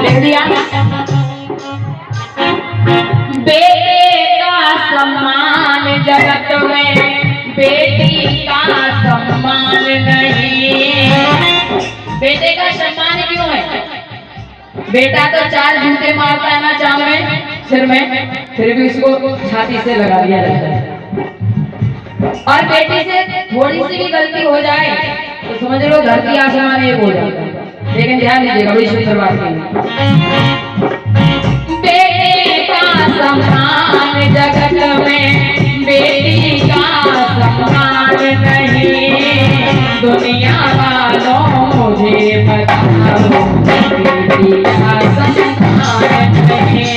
लिख दिया। बेटे का सम्मान जगत में बेटी का सम्मान नहीं। बेटे का सम्मान क्यों है? बेटा तो 4 जूते मारता है ना चांद में सिर में, फिर भी उसको छाती से लगा दिया जाता है। और बेटी से थोड़ी सी भी गलती हो जाए तो समझ लो धरती आसमान एक हो जाता है। लेकिन ध्यान दीजिएगा, बड़ी सुंदर बात है। बेटे का सम्मान जगत में बेटी का सम्मान नहीं। दुनिया वालों मुझे बताओ बेटी का सम्मान नहीं।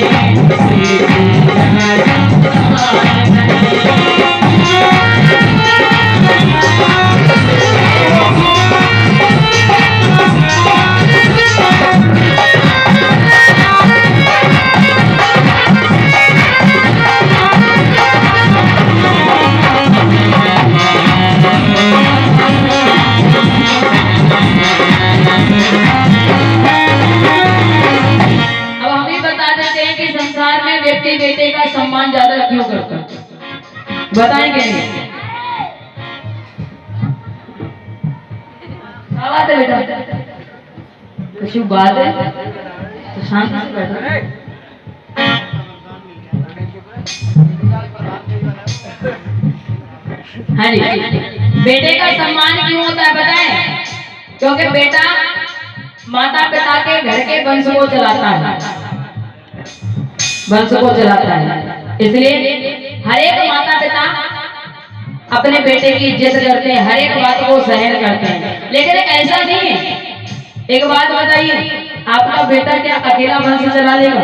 बेटे का सम्मान ज्यादा क्यों करता है? बताएंगे नहीं? क्या बात है बेटा? कुछ बात है तो शांति से बैठो। हाँ जी, बेटे का सम्मान क्यों होता है बताएं? क्योंकि बेटा माता पिता के घर के वंश को चलाता है, वंश को चलाता है। इसलिए हर एक माता पिता अपने बेटे की इज्जत करते हैं, हर एक बात को सहन करते हैं। लेकिन ऐसा नहीं है। एक बात बताइए, आपका बेटा क्या अकेला वंश चला लेगा?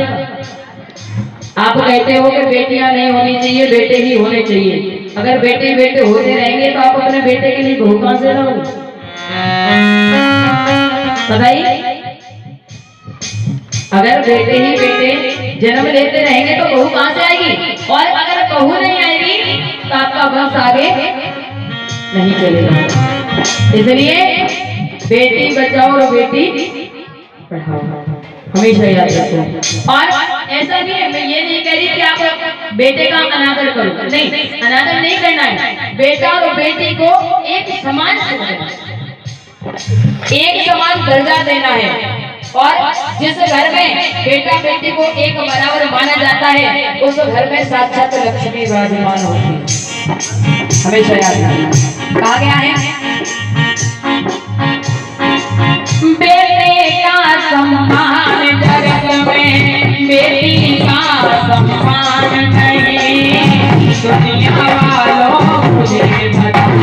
आप कहते हो कि बेटियां नहीं होनी चाहिए, बेटे ही होने चाहिए। अगर बेटे बेटे होते रहेंगे तो आप अपने बेटे के लिए बहू कहां से लाओगे? बताइए। अगर बेटे ही बेटे जन्म लेते रहेंगे तो बहू कहां से आएगी? और अगर बहू नहीं आएगी तो आपका वंश आगे नहीं चलेगा। इसलिए बेटी बचाओ और बेटी पढ़ाओ, हमेशा याद रखो। और ऐसा नहीं है, मैं ये नहीं कह रही कि आप बेटे का अनादर करो, नहीं, अनादर नहीं करना है। बेटा और बेटी को एक समान दर्जा देना है। और जिस घर में बेटा बेटी को एक बराबर माना जाता है उस घर में साक्षात लक्ष्मी विराजमान होती है। हमेशा याद रखना। कहा गया है बेटे का सम्मान जगत में बेटी का सम्मान नहीं। दुनिया वालों मुझे बताओ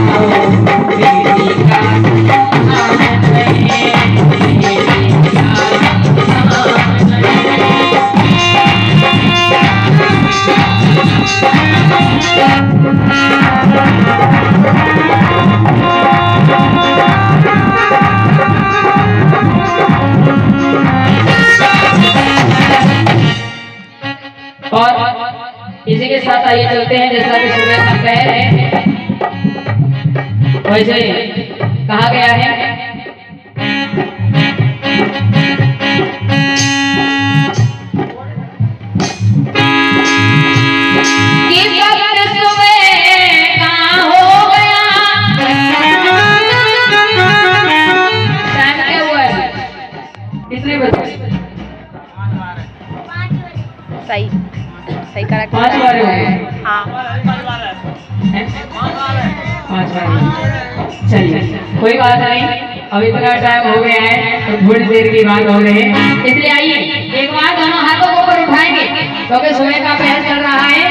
बेटी का सम्मान नहीं। और इसी के साथ आइए चलते हैं, जैसा कि सुबह का पैर है वैसे कहा गया है। सही सही करेक्ट। 5 बार है। हाँ 5 बार। चलिए कोई बात नहीं, अभी इतना टाइम हो गया है तो थोड़ी देर की बात हो रही है। इसलिए आइए एक बार दोनों हाथों को ऊपर उठाएंगे क्योंकि सुबह का पहर चल रहा है।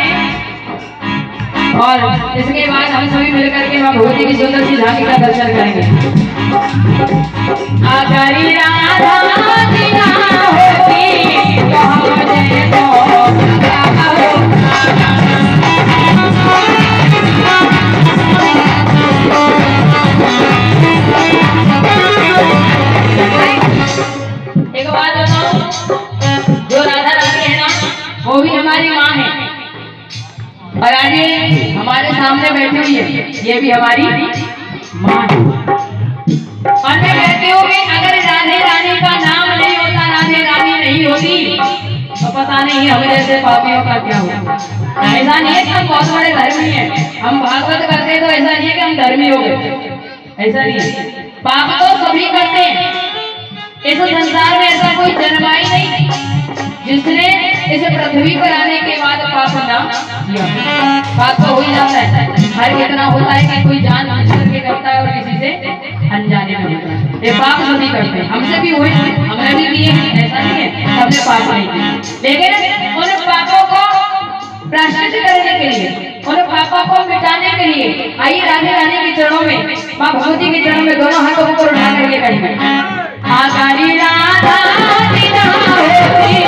और इसके बाद हम सभी मिलकर के मां भगवती की सुंदर सी झांकी का दर्शन करेंगे। अगर राधा होती तो मुझे एक बात बताओ, जो राधा रानी है ना वो भी हमारी माँ है और आज हमारे सामने बैठी हुई है, ये भी हमारी माँ है। और मैं कहती हूँ कि अगर राधे रानी का नाम नहीं होता, राधे रानी नहीं नहीं है हमें जैसे पापियों का क्या होगा। ऐसा नहीं है कि हम बहुत बड़े धर्मी हैं, हम भागवत करते हैं तो ऐसा नहीं है कि हम धर्मी हो गए, ऐसा नहीं है। पाप तो सभी करते हैं, इस संसार में ऐसा कोई जन्मा ही नहीं जिसने इस पृथ्वी पर आने के बाद पाप ना किया। पाप तो हो ही जाता है, हर कितना होता है कि कोई जान करके करता है और किसी से अनजाने में होता है। ये पाप सभी करते हैं, हमसे भी हुए, हमने भी किए, ऐसा नहीं है सबने पाप नहीं किए। लेकिन उन पापों को प्रायश्चित करने के लिए, उन पापों को मिटाने के लिए आइए राधे रानी के चरणों में, माँ भगवती के चरणों में दोनों हाथों को उठा करके कहेंगे आकाली राधा बिना होती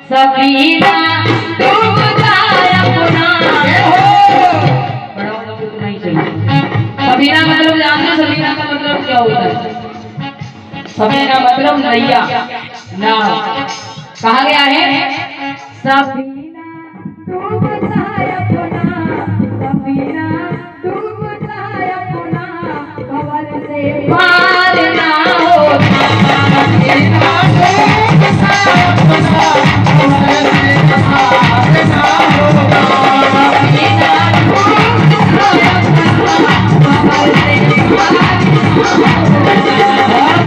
सबीना सबीना मतलब जानते हो सबीना का मतलब क्या होता है? सबीना मतलब नैया, नाव। कहा गया है सब